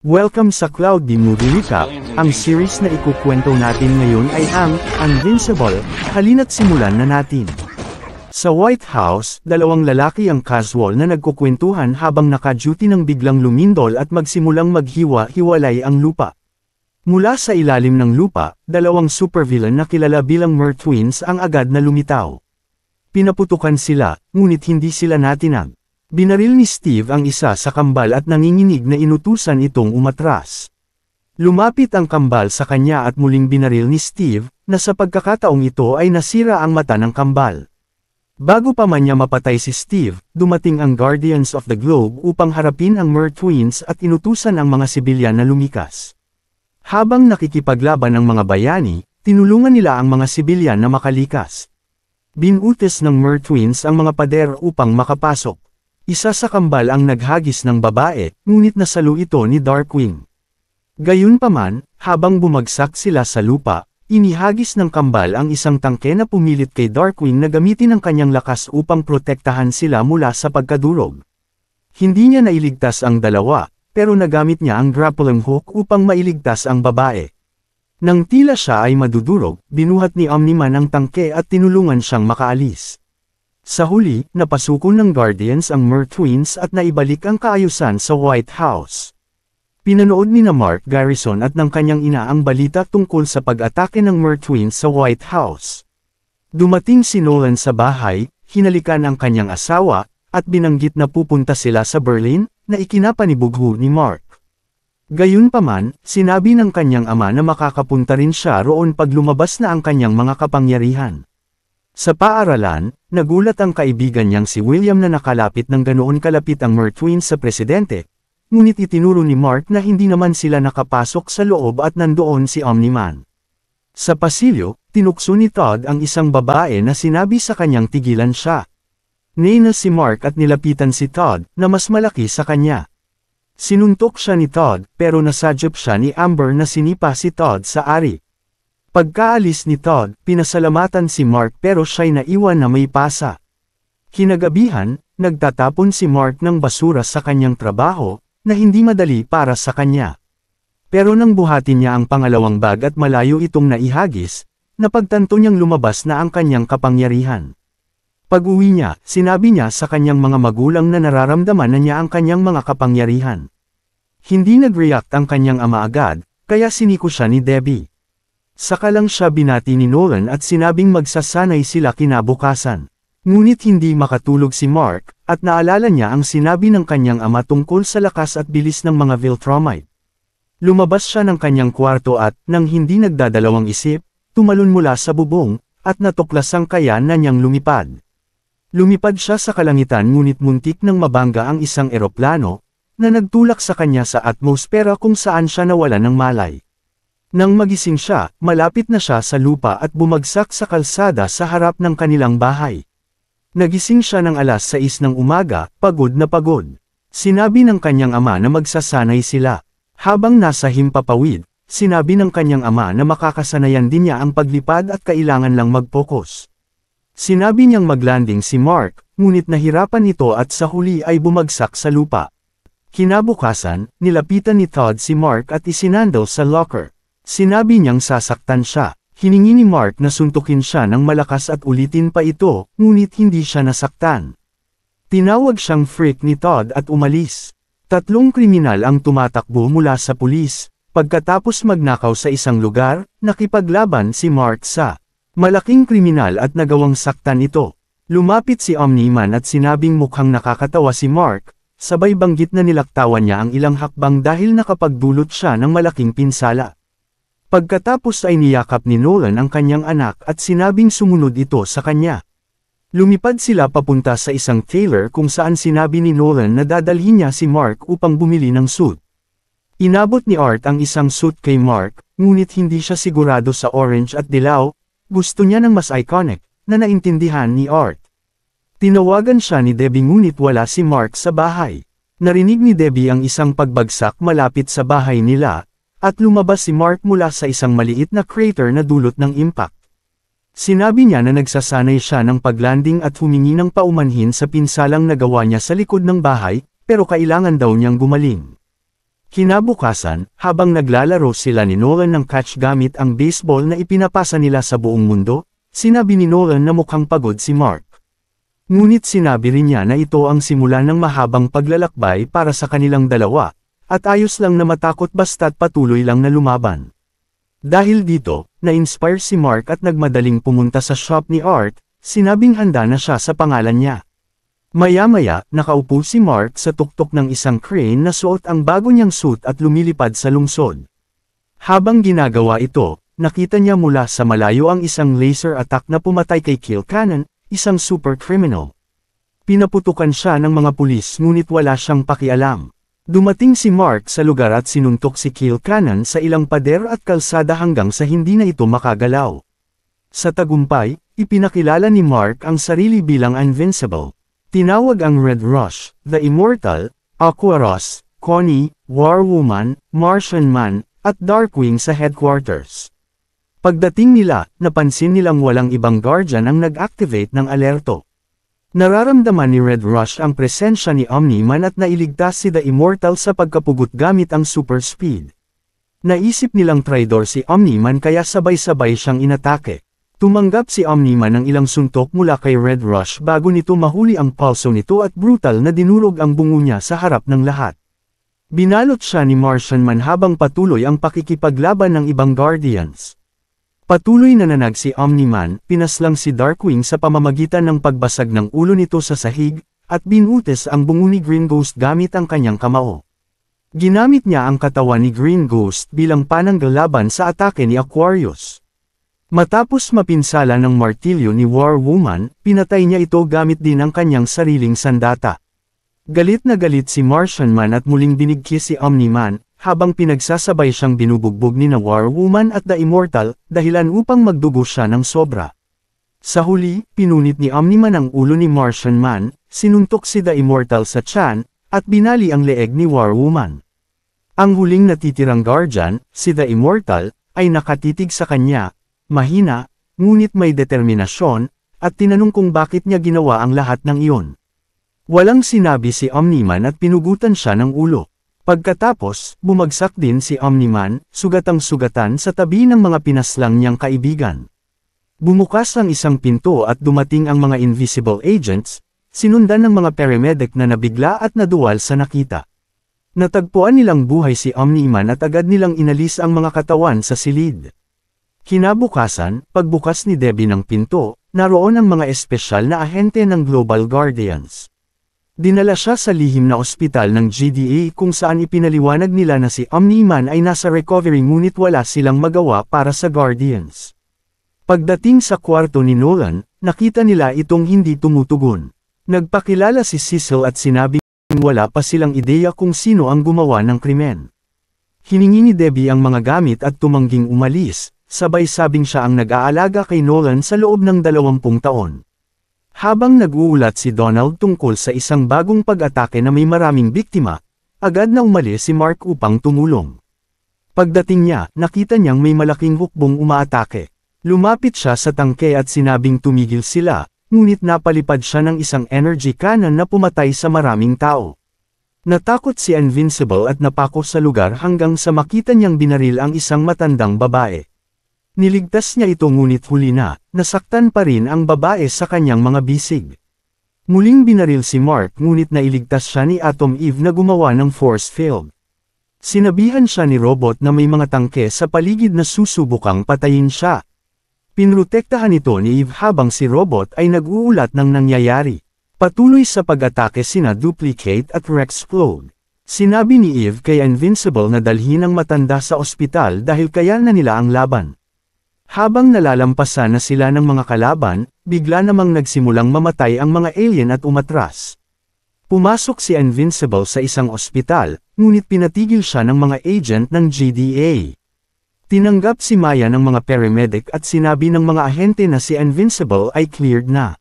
Welcome sa Cloudy Movie Recap. Ang series na ikukwento natin ngayon ay ang Invincible. Halina't simulan na natin. Sa White House, dalawang lalaki ang casual na nagkukwentuhan habang naka-duty nang biglang lumindol at magsimulang maghiwa-hiwalay ang lupa. Mula sa ilalim ng lupa, dalawang supervillain na kilala bilang Mer Twins ang agad na lumitaw. Pinaputukan sila, ngunit hindi sila natinag. Binaril ni Steve ang isa sa kambal at nanginginig na inutusan itong umatras. Lumapit ang kambal sa kanya at muling binaril ni Steve, na sa pagkakataong ito ay nasira ang mata ng kambal. Bago pa man niya mapatay si Steve, dumating ang Guardians of the Globe upang harapin ang Mer Twins at inutusan ang mga sibilyan na lumikas. Habang nakikipaglaban ang mga bayani, tinulungan nila ang mga sibilyan na makalikas. Binutis ng Mer Twins ang mga pader upang makapasok. Isa sa kambal ang naghagis ng babae, ngunit nasalo ito ni Darkwing. Gayunpaman, habang bumagsak sila sa lupa, inihagis ng kambal ang isang tangke na pumilit kay Darkwing na gamitin ang kanyang lakas upang protektahan sila mula sa pagkadurog. Hindi niya nailigtas ang dalawa, pero nagamit niya ang grappling hook upang mailigtas ang babae. Nang tila siya ay madudurog, binuhat ni Omni-Man ang tangke at tinulungan siyang makaalis. Sa huli, napasuko ng Guardians ang Mer Twins at naibalik ang kaayusan sa White House. Pinanood ni Mark Garrison at ng kanyang ina ang balita tungkol sa pag-atake ng Mer Twins sa White House. Dumating si Nolan sa bahay, hinalikan ang kanyang asawa, at binanggit na pupunta sila sa Berlin, na ikinapanibugho ni Mark. Gayunpaman, sinabi ng kanyang ama na makakapunta rin siya roon pag lumabas na ang kanyang mga kapangyarihan. Sa paaralan, nagulat ang kaibigan niyang si William na nakalapit ng ganoon kalapit ang Mer Twins sa presidente, ngunit itinuro ni Mark na hindi naman sila nakapasok sa loob at nandoon si Omni-Man. Sa pasilyo, tinukso ni Todd ang isang babae na sinabi sa kanyang tigilan siya. Nina si Mark at nilapitan si Todd, na mas malaki sa kanya. Sinuntok siya ni Todd, pero nasadyop siya ni Amber na sinipa si Todd sa ari. Pagkaalis ni Todd, pinasalamatan si Mark pero siya'y naiwan na may pasa. Kinagabihan, nagtatapon si Mark ng basura sa kanyang trabaho, na hindi madali para sa kanya. Pero nang buhatin niya ang pangalawang bag at malayo itong naihagis, napagtanto niyang lumabas na ang kanyang kapangyarihan. Pag-uwi niya, sinabi niya sa kanyang mga magulang na nararamdaman na niya ang kanyang mga kapangyarihan. Hindi nag-react ang kanyang ama agad, kaya siniko siya ni Debbie. Saka lang siya binati ni Nolan at sinabing magsasanay sila kinabukasan. Ngunit hindi makatulog si Mark, at naalala niya ang sinabi ng kanyang ama tungkol sa lakas at bilis ng mga Viltrumite. Lumabas siya ng kanyang kwarto at, nang hindi nagdadalawang isip, tumalon mula sa bubong, at natuklasang kaya na niyang lumipad. Lumipad siya sa kalangitan ngunit muntik nang mabangga ang isang eroplano, na nagtulak sa kanya sa atmosfera kung saan siya nawalan ng malay. Nang magising siya, malapit na siya sa lupa at bumagsak sa kalsada sa harap ng kanilang bahay. Nagising siya ng alas 6 ng umaga, pagod na pagod. Sinabi ng kanyang ama na magsasanay sila. Habang nasa himpapawid, sinabi ng kanyang ama na makakasanayan din niya ang paglipad at kailangan lang mag-focus. Sinabi niyang maglanding si Mark, ngunit nahirapan ito at sa huli ay bumagsak sa lupa. Kinabukasan, nilapitan ni Todd si Mark at isinandal sa locker. Sinabi niyang sasaktan siya. Hiningi ni Mark na suntukin siya ng malakas at ulitin pa ito, ngunit hindi siya nasaktan. Tinawag siyang freak ni Todd at umalis. 3 kriminal ang tumatakbo mula sa pulis. Pagkatapos magnakaw sa isang lugar, nakipaglaban si Mark sa malaking kriminal at nagawang saktan ito. Lumapit si Omni-Man at sinabing mukhang nakakatawa si Mark, sabay banggit na nilaktawan niya ang ilang hakbang dahil nakapagdulot siya ng malaking pinsala. Pagkatapos ay niyakap ni Nolan ang kanyang anak at sinabing sumunod ito sa kanya. Lumipad sila papunta sa isang tailor kung saan sinabi ni Nolan na dadalhin niya si Mark upang bumili ng suit. Inabot ni Art ang isang suit kay Mark, ngunit hindi siya sigurado sa orange at dilaw, gusto niya ng mas iconic, na naintindihan ni Art. Tinawagan siya ni Debbie ngunit wala si Mark sa bahay. Narinig ni Debbie ang isang pagbagsak malapit sa bahay nila, at lumabas si Mark mula sa isang maliit na crater na dulot ng impact. Sinabi niya na nagsasanay siya ng paglanding at humingi ng paumanhin sa pinsalang nagawa niya sa likod ng bahay, pero kailangan daw niyang gumaling. Kinabukasan, habang naglalaro sila ni Nolan ng catch gamit ang baseball na ipinapasa nila sa buong mundo, sinabi ni Nolan na mukhang pagod si Mark. Ngunit sinabi rin niya na ito ang simula ng mahabang paglalakbay para sa kanilang dalawa, at ayos lang na matakot basta't patuloy lang na lumaban. Dahil dito, na-inspire si Mark at nagmadaling pumunta sa shop ni Art, sinabing handa na siya sa pangalan niya. Maya-maya, nakaupo si Mark sa tuktok ng isang crane na suot ang bago niyang suit at lumilipad sa lungsod. Habang ginagawa ito, nakita niya mula sa malayo ang isang laser attack na pumatay kay Kilcannon, isang super criminal. Pinaputukan siya ng mga pulis ngunit wala siyang pakialam. Dumating si Mark sa lugar at sinuntok si Kilcannon sa ilang pader at kalsada hanggang sa hindi na ito makagalaw. Sa tagumpay, ipinakilala ni Mark ang sarili bilang Invincible. Tinawag ang Red Rush, The Immortal, Aquaros, Connie, War Woman, Martian Man, at Darkwing sa headquarters. Pagdating nila, napansin nilang walang ibang guardian ang nag-activate ng alerto. Nararamdaman ni Red Rush ang presensya ni Omni-Man at nailigtas si The Immortal sa pagkapugot gamit ang super speed. Naisip nilang traidor si Omni-Man kaya sabay-sabay siyang inatake. Tumanggap si Omni-Man ng ilang suntok mula kay Red Rush bago nito mahuli ang pulso nito at brutal na dinurog ang bungo niya sa harap ng lahat. Binalot siya ni Martian Man habang patuloy ang pakikipaglaban ng ibang Guardians. Patuloy na nanag si Omni-Man, pinaslang si Darkwing sa pamamagitan ng pagbasag ng ulo nito sa sahig, at binutis ang bungo ni Green Ghost gamit ang kanyang kamao. Ginamit niya ang katawan ni Green Ghost bilang pananggalaban sa atake ni Aquarius. Matapos mapinsala ng martilyo ni War Woman, pinatay niya ito gamit din ang kanyang sariling sandata. Galit na galit si Martian Man at muling binigkis si Omni-Man, habang pinagsasabay siyang binubugbog ni na War Woman at The Immortal, dahilan upang magdugo siya ng sobra. Sa huli, pinunit ni Omni-Man ang ulo ni Martian Man, sinuntok si The Immortal sa tiyan, at binali ang leeg ni War Woman. Ang huling natitirang guardian, si The Immortal, ay nakatitig sa kanya, mahina, ngunit may determinasyon, at tinanong kung bakit niya ginawa ang lahat ng iyon. Walang sinabi si Omni-Man at pinugutan siya ng ulo. Pagkatapos, bumagsak din si Omni-Man, sugatang-sugatan sa tabi ng mga pinaslang niyang kaibigan. Bumukas ang isang pinto at dumating ang mga invisible agents, sinundan ng mga paramedic na nabigla at naduwal sa nakita. Natagpuan nilang buhay si Omni-Man at agad nilang inalis ang mga katawan sa silid. Kinabukasan, pagbukas ni Debbie ng pinto, naroon ang mga espesyal na ahente ng Global Guardians. Dinala siya sa lihim na ospital ng GDA kung saan ipinaliwanag nila na si Omni-Man ay nasa recovery ngunit wala silang magawa para sa Guardians. Pagdating sa kwarto ni Nolan, nakita nila itong hindi tumutugon. Nagpakilala si Cecil at sinabing wala pa silang ideya kung sino ang gumawa ng krimen. Hiningi ni Debbie ang mga gamit at tumangging umalis. Sabay-sabing siya ang nag-aalaga kay Nolan sa loob ng 20 taon. Habang nag-uulat si Donald tungkol sa isang bagong pag-atake na may maraming biktima, agad na umalis si Mark upang tumulong. Pagdating niya, nakita niyang may malaking hukbong umaatake. Lumapit siya sa tangke at sinabing tumigil sila, ngunit napalipad siya ng isang energy cannon na pumatay sa maraming tao. Natakot si Invincible at napako sa lugar hanggang sa makita niyang binaril ang isang matandang babae. Niligtas niya ito ngunit huli na, nasaktan pa rin ang babae sa kanyang mga bisig. Muling binaril si Mark ngunit nailigtas siya ni Atom Eve na gumawa ng force field. Sinabihan siya ni Robot na may mga tangke sa paligid na susubukang patayin siya. Pinrotektahan ito ni Eve habang si Robot ay nag-uulat ng nangyayari. Patuloy sa pag-atake sina Duplicate at Rexplode. Sinabi ni Eve kay Invincible na dalhin ang matanda sa ospital dahil kaya na nila ang laban. Habang nalalampasan na sila ng mga kalaban, bigla namang nagsimulang mamatay ang mga alien at umatras. Pumasok si Invincible sa isang ospital, ngunit pinatigil siya ng mga agent ng GDA. Tinanggap si Maya ng mga paramedic at sinabi ng mga ahente na si Invincible ay cleared na.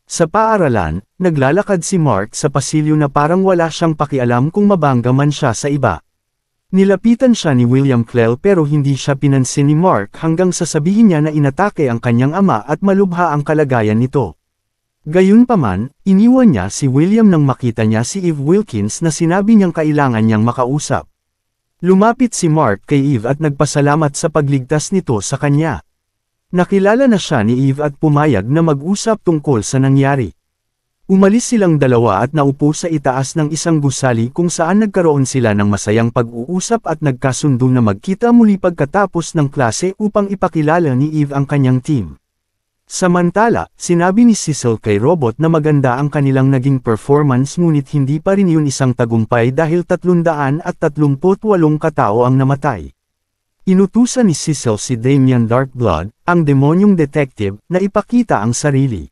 Sa paaralan, naglalakad si Mark sa pasilyo na parang wala siyang pakialam kung mabangga man siya sa iba. Nilapitan siya ni William Clell pero hindi siya pinansin ni Mark hanggang sasabihin niya na inatake ang kanyang ama at malubha ang kalagayan nito. Gayunpaman, iniwan niya si William nang makita niya si Eve Wilkins na sinabi niyang kailangan niyang makausap. Lumapit si Mark kay Eve at nagpasalamat sa pagligtas nito sa kanya. Nakilala na siya ni Eve at pumayag na mag-usap tungkol sa nangyari. Umalis silang dalawa at naupo sa itaas ng isang gusali kung saan nagkaroon sila ng masayang pag-uusap at nagkasundo na magkita muli pagkatapos ng klase upang ipakilala ni Eve ang kanyang team. Samantala, sinabi ni Cecil kay Robot na maganda ang kanilang naging performance ngunit hindi pa rin yun isang tagumpay dahil 338 katao ang namatay. Inutusan ni Cecil si Damian Darkblood, ang demonyong detective, na ipakita ang sarili.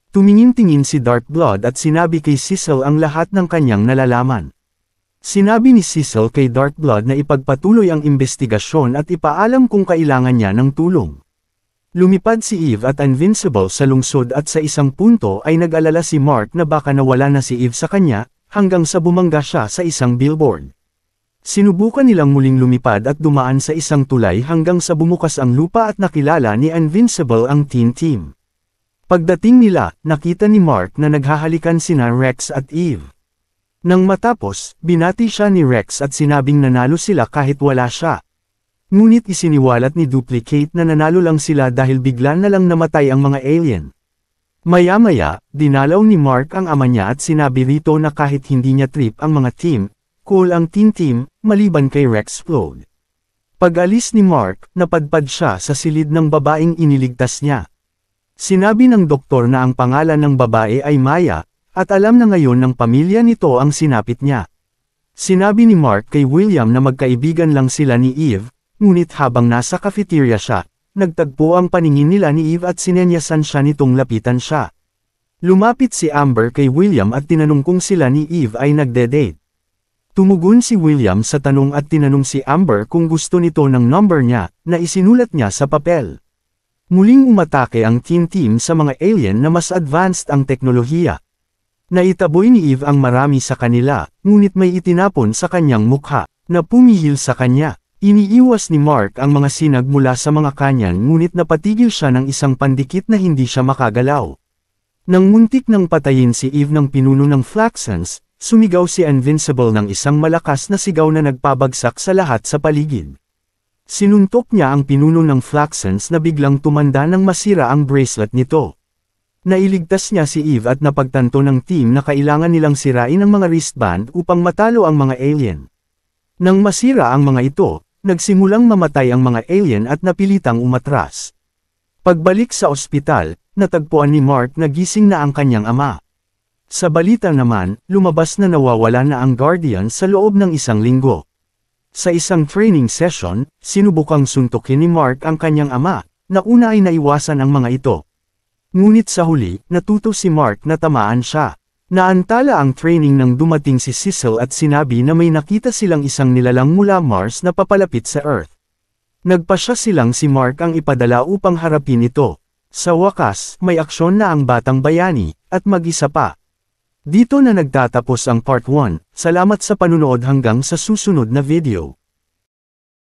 Tumingin-tingin si Darkblood at sinabi kay Cecil ang lahat ng kanyang nalalaman. Sinabi ni Cecil kay Darkblood na ipagpatuloy ang investigasyon at ipaalam kung kailangan niya ng tulong. Lumipad si Eve at Invincible sa lungsod at sa isang punto ay nag-alala si Mark na baka nawala na si Eve sa kanya, hanggang sa bumangga siya sa isang billboard. Sinubukan nilang muling lumipad at dumaan sa isang tulay hanggang sa bumukas ang lupa at nakilala ni Invincible ang teen team. Pagdating nila, nakita ni Mark na naghahalikan sina Rex at Eve. Nang matapos, binati siya ni Rex at sinabing nanalo sila kahit wala siya. Ngunit isiniwalat ni Duplicate na nanalo lang sila dahil bigla na lang namatay ang mga alien. Maya-maya, dinalaw ni Mark ang ama niya at sinabi rito na kahit hindi niya trip ang mga team, cool ang teen team, maliban kay Rexplode. Pag-alis ni Mark, napadpad siya sa silid ng babaeng iniligtas niya. Sinabi ng doktor na ang pangalan ng babae ay Maya, at alam na ngayon ng pamilya nito ang sinapit niya. Sinabi ni Mark kay William na magkaibigan lang sila ni Eve, ngunit habang nasa cafeteria siya, nagtagpo ang paningin nila ni Eve at sinenyasan siya nitong lapitan siya. Lumapit si Amber kay William at tinanong kung sila ni Eve ay nagde-date. Tumugon si William sa tanong at tinanong si Amber kung gusto nito ng number niya, na isinulat niya sa papel. Muling umatake ang teen team sa mga alien na mas advanced ang teknolohiya. Naitaboy ni Eve ang marami sa kanila, ngunit may itinapon sa kanyang mukha, na pumihil sa kanya. Iniiwas ni Mark ang mga sinag mula sa mga kanyan ngunit napatigil siya ng isang pandikit na hindi siya makagalaw. Nang muntik nang patayin si Eve ng pinuno ng Flaxens, sumigaw si Invincible ng isang malakas na sigaw na nagpabagsak sa lahat sa paligid. Sinuntok niya ang pinuno ng Flaxens na biglang tumanda nang masira ang bracelet nito. Nailigtas niya si Eve at napagtanto ng team na kailangan nilang sirain ang mga wristband upang matalo ang mga alien. Nang masira ang mga ito, nagsimulang mamatay ang mga alien at napilitang umatras. Pagbalik sa ospital, natagpuan ni Mark na gising na ang kanyang ama. Sa balita naman, lumabas na nawawala na ang Guardian sa loob ng isang linggo. Sa isang training session, sinubukang suntukin ni Mark ang kanyang ama, na una ay naiwasan ang mga ito. Ngunit sa huli, natuto si Mark na tamaan siya. Naantala ang training nang dumating si Cecil at sinabi na may nakita silang isang nilalang mula Mars na papalapit sa Earth. Nagpasya silang si Mark ang ipadala upang harapin ito. Sa wakas, may aksyon na ang batang bayani, at mag-isa pa. Dito na nagtatapos ang Part 1, salamat sa panunood hanggang sa susunod na video.